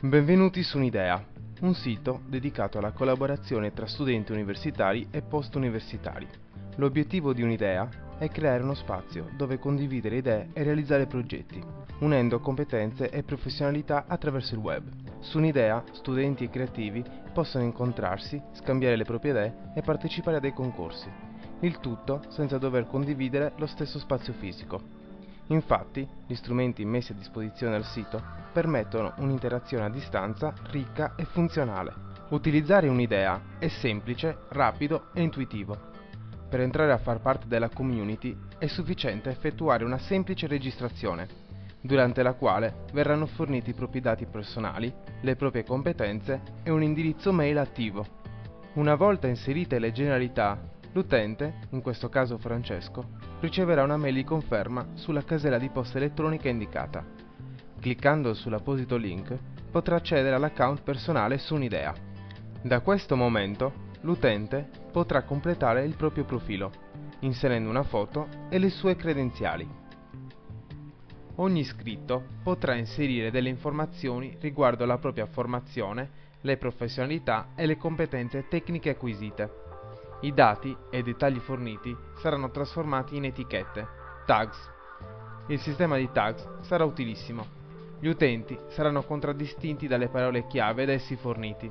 Benvenuti su Un'idea, un sito dedicato alla collaborazione tra studenti universitari e post-universitari. L'obiettivo di Un'idea è creare uno spazio dove condividere idee e realizzare progetti, unendo competenze e professionalità attraverso il web. Su Un'idea, studenti e creativi possono incontrarsi, scambiare le proprie idee e partecipare a dei concorsi, il tutto senza dover condividere lo stesso spazio fisico. Infatti, gli strumenti messi a disposizione dal sito permettono un'interazione a distanza ricca e funzionale. Utilizzare Un'idea è semplice, rapido e intuitivo. Per entrare a far parte della community è sufficiente effettuare una semplice registrazione, durante la quale verranno forniti i propri dati personali, le proprie competenze e un indirizzo mail attivo. Una volta inserite le generalità, l'utente, in questo caso Francesco, riceverà una mail di conferma sulla casella di posta elettronica indicata. Cliccando sull'apposito link potrà accedere all'account personale su Un'idea. Da questo momento l'utente potrà completare il proprio profilo, inserendo una foto e le sue credenziali. Ogni iscritto potrà inserire delle informazioni riguardo la propria formazione, le professionalità e le competenze tecniche acquisite. I dati e i dettagli forniti saranno trasformati in etichette, tags. Il sistema di tags sarà utilissimo. Gli utenti saranno contraddistinti dalle parole chiave da essi forniti.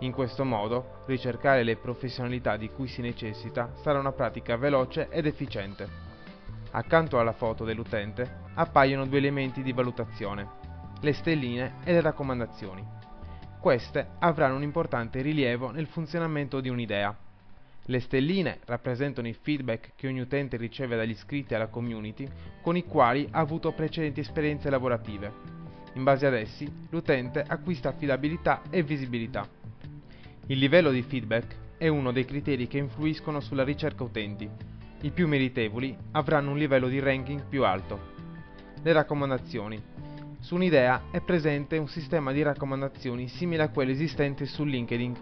In questo modo, ricercare le professionalità di cui si necessita sarà una pratica veloce ed efficiente. Accanto alla foto dell'utente appaiono due elementi di valutazione, le stelline e le raccomandazioni. Queste avranno un importante rilievo nel funzionamento di Un'idea. Le stelline rappresentano i feedback che ogni utente riceve dagli iscritti alla community con i quali ha avuto precedenti esperienze lavorative. In base ad essi, l'utente acquista affidabilità e visibilità. Il livello di feedback è uno dei criteri che influiscono sulla ricerca utenti. I più meritevoli avranno un livello di ranking più alto. Le raccomandazioni. Su Un'idea è presente un sistema di raccomandazioni simile a quello esistente su LinkedIn.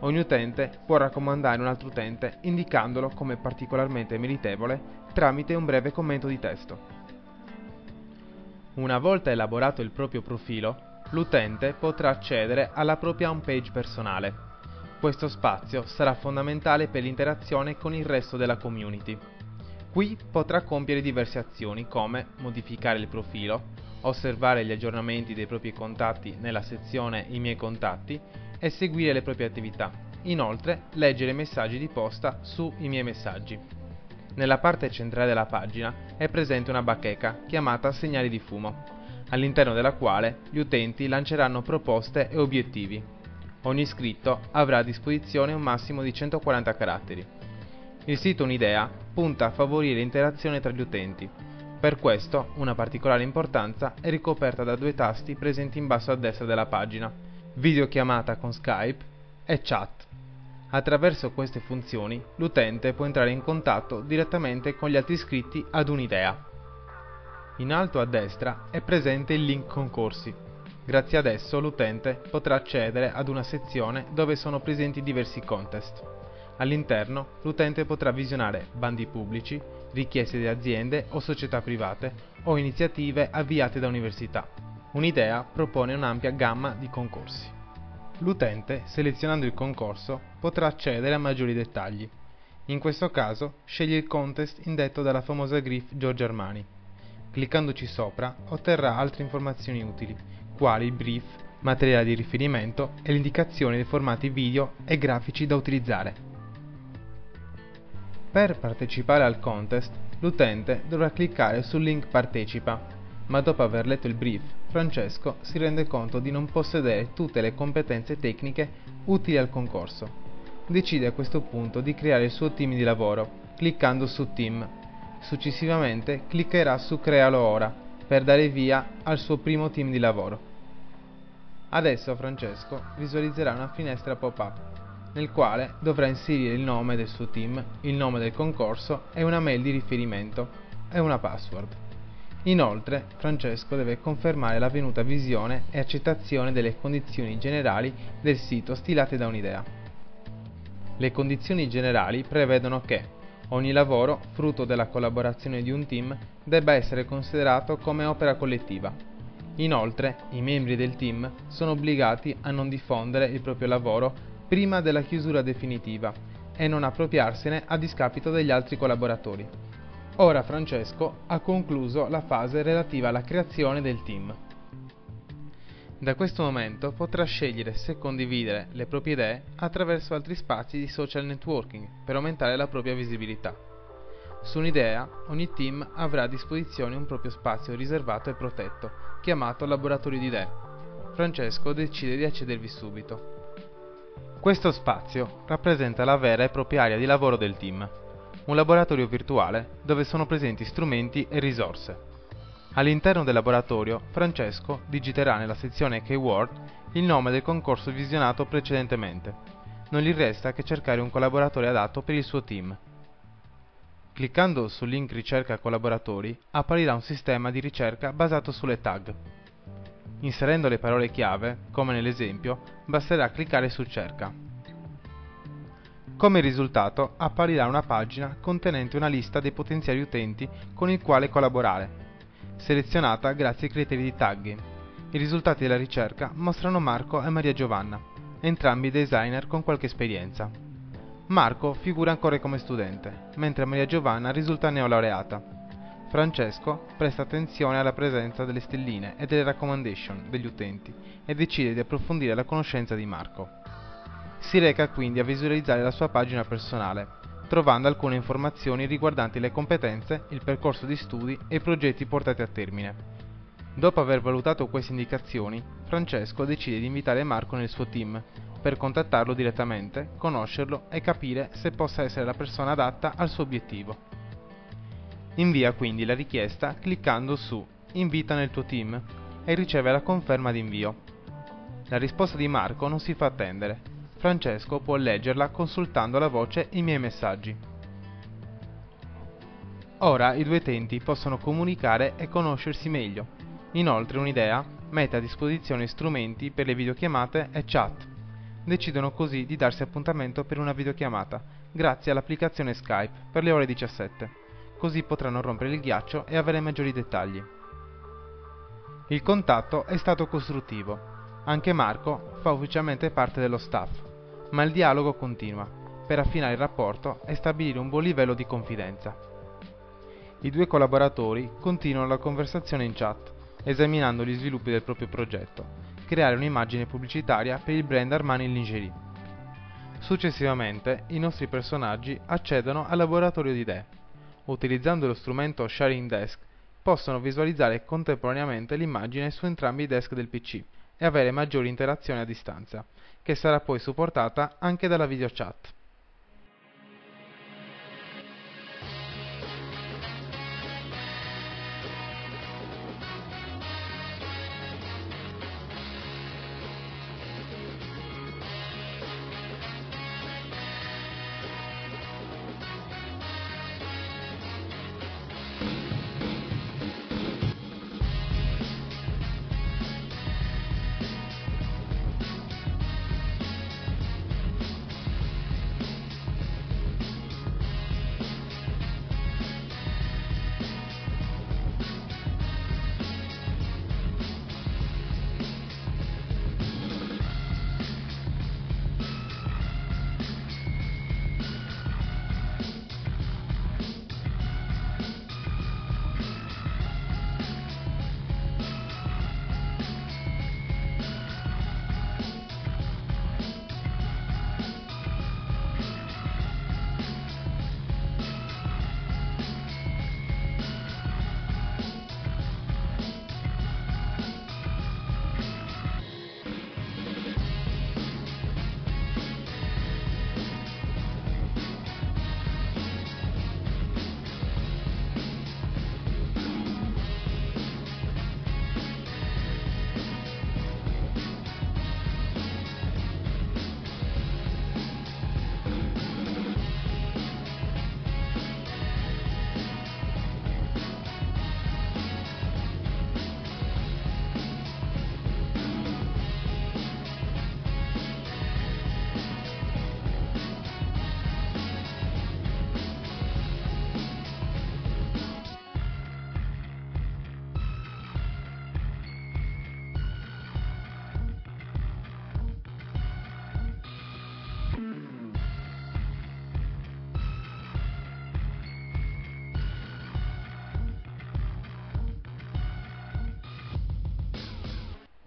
Ogni utente può raccomandare un altro utente indicandolo come particolarmente meritevole tramite un breve commento di testo. Una volta elaborato il proprio profilo, l'utente potrà accedere alla propria homepage personale. Questo spazio sarà fondamentale per l'interazione con il resto della community. Qui potrà compiere diverse azioni come modificare il profilo, osservare gli aggiornamenti dei propri contatti nella sezione I miei contatti e seguire le proprie attività. Inoltre, leggere i messaggi di posta su I miei messaggi. Nella parte centrale della pagina è presente una bacheca chiamata segnali di fumo, all'interno della quale gli utenti lanceranno proposte e obiettivi. Ogni iscritto avrà a disposizione un massimo di 140 caratteri. Il sito Un'idea punta a favorire l'interazione tra gli utenti. Per questo, una particolare importanza è ricoperta da due tasti presenti in basso a destra della pagina: videochiamata con Skype e chat. Attraverso queste funzioni l'utente può entrare in contatto direttamente con gli altri iscritti ad Un'idea. In alto a destra è presente il link concorsi. Grazie ad esso l'utente potrà accedere ad una sezione dove sono presenti diversi contest. All'interno l'utente potrà visionare bandi pubblici, richieste di aziende o società private o iniziative avviate da università. Un'idea propone un'ampia gamma di concorsi. L'utente, selezionando il concorso, potrà accedere a maggiori dettagli. In questo caso, sceglie il contest indetto dalla famosa Griff Giorgio Armani. Cliccandoci sopra, otterrà altre informazioni utili, quali il brief, materiale di riferimento e l'indicazione dei formati video e grafici da utilizzare. Per partecipare al contest, l'utente dovrà cliccare sul link Partecipa, ma dopo aver letto il brief, Francesco si rende conto di non possedere tutte le competenze tecniche utili al concorso. Decide a questo punto di creare il suo team di lavoro, cliccando su Team. Successivamente cliccherà su Crealo ora, per dare via al suo primo team di lavoro. Adesso Francesco visualizzerà una finestra pop-up, nel quale dovrà inserire il nome del suo team, il nome del concorso e una mail di riferimento e una password. Inoltre, Francesco deve confermare l'avvenuta visione e accettazione delle condizioni generali del sito stilate da Un'idea. Le condizioni generali prevedono che ogni lavoro, frutto della collaborazione di un team, debba essere considerato come opera collettiva. Inoltre, i membri del team sono obbligati a non diffondere il proprio lavoro prima della chiusura definitiva e non appropriarsene a discapito degli altri collaboratori. Ora Francesco ha concluso la fase relativa alla creazione del team. Da questo momento potrà scegliere se condividere le proprie idee attraverso altri spazi di social networking per aumentare la propria visibilità. Su un'idea, ogni team avrà a disposizione un proprio spazio riservato e protetto, chiamato laboratorio di idee. Francesco decide di accedervi subito. Questo spazio rappresenta la vera e propria area di lavoro del team, un laboratorio virtuale dove sono presenti strumenti e risorse. All'interno del laboratorio, Francesco digiterà nella sezione Keyword il nome del concorso visionato precedentemente. Non gli resta che cercare un collaboratore adatto per il suo team. Cliccando sul link ricerca collaboratori, apparirà un sistema di ricerca basato sulle tag. Inserendo le parole chiave, come nell'esempio, basterà cliccare su cerca. Come risultato apparirà una pagina contenente una lista dei potenziali utenti con il quale collaborare, selezionata grazie ai criteri di tagging. I risultati della ricerca mostrano Marco e Maria Giovanna, entrambi designer con qualche esperienza. Marco figura ancora come studente, mentre Maria Giovanna risulta neolaureata. Francesco presta attenzione alla presenza delle stelline e delle recommendation degli utenti e decide di approfondire la conoscenza di Marco. Si reca quindi a visualizzare la sua pagina personale, trovando alcune informazioni riguardanti le competenze, il percorso di studi e i progetti portati a termine. Dopo aver valutato queste indicazioni, Francesco decide di invitare Marco nel suo team, per contattarlo direttamente, conoscerlo e capire se possa essere la persona adatta al suo obiettivo. Invia quindi la richiesta cliccando su Invita nel tuo team e riceve la conferma di invio. La risposta di Marco non si fa attendere. Francesco può leggerla consultando la voce I miei messaggi. Ora i due utenti possono comunicare e conoscersi meglio. Inoltre un'idea mette a disposizione strumenti per le videochiamate e chat. Decidono così di darsi appuntamento per una videochiamata, grazie all'applicazione Skype, per le ore 17. Così potranno rompere il ghiaccio e avere maggiori dettagli. Il contatto è stato costruttivo. Anche Marco fa ufficialmente parte dello staff, ma il dialogo continua, per affinare il rapporto e stabilire un buon livello di confidenza. I due collaboratori continuano la conversazione in chat, esaminando gli sviluppi del proprio progetto, creare un'immagine pubblicitaria per il brand Armani Lingerie. Successivamente, i nostri personaggi accedono al laboratorio di idee. Utilizzando lo strumento Sharing Desk, possono visualizzare contemporaneamente l'immagine su entrambi i desk del PC e avere maggiori interazioni a distanza, che sarà poi supportata anche dalla video chat.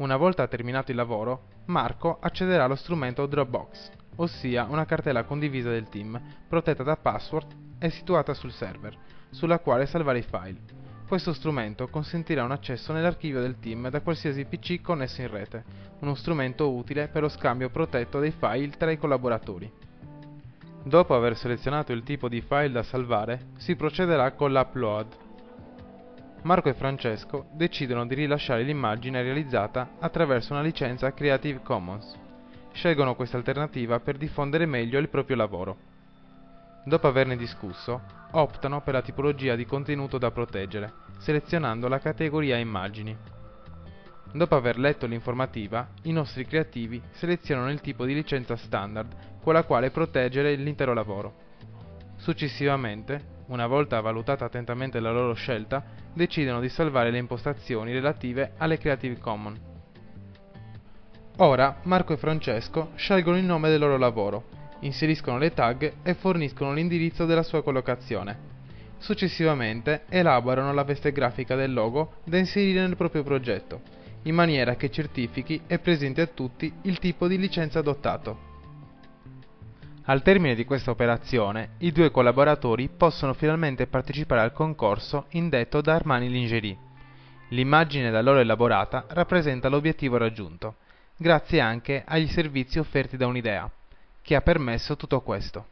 Una volta terminato il lavoro, Marco accederà allo strumento Dropbox, ossia una cartella condivisa del team, protetta da password e situata sul server, sulla quale salvare i file. Questo strumento consentirà un accesso nell'archivio del team da qualsiasi PC connesso in rete, uno strumento utile per lo scambio protetto dei file tra i collaboratori. Dopo aver selezionato il tipo di file da salvare, si procederà con l'upload. Marco e Francesco decidono di rilasciare l'immagine realizzata attraverso una licenza Creative Commons. Scelgono questa alternativa per diffondere meglio il proprio lavoro. Dopo averne discusso, optano per la tipologia di contenuto da proteggere, selezionando la categoria immagini. Dopo aver letto l'informativa, i nostri creativi selezionano il tipo di licenza standard con la quale proteggere l'intero lavoro. Successivamente, una volta valutata attentamente la loro scelta, decidono di salvare le impostazioni relative alle Creative Commons. Ora Marco e Francesco scelgono il nome del loro lavoro, inseriscono le tag e forniscono l'indirizzo della sua collocazione. Successivamente elaborano la veste grafica del logo da inserire nel proprio progetto, in maniera che certifichi e presenti a tutti il tipo di licenza adottato. Al termine di questa operazione, i due collaboratori possono finalmente partecipare al concorso indetto da Armani Lingerie. L'immagine da loro elaborata rappresenta l'obiettivo raggiunto, grazie anche agli servizi offerti da Unidea, che ha permesso tutto questo.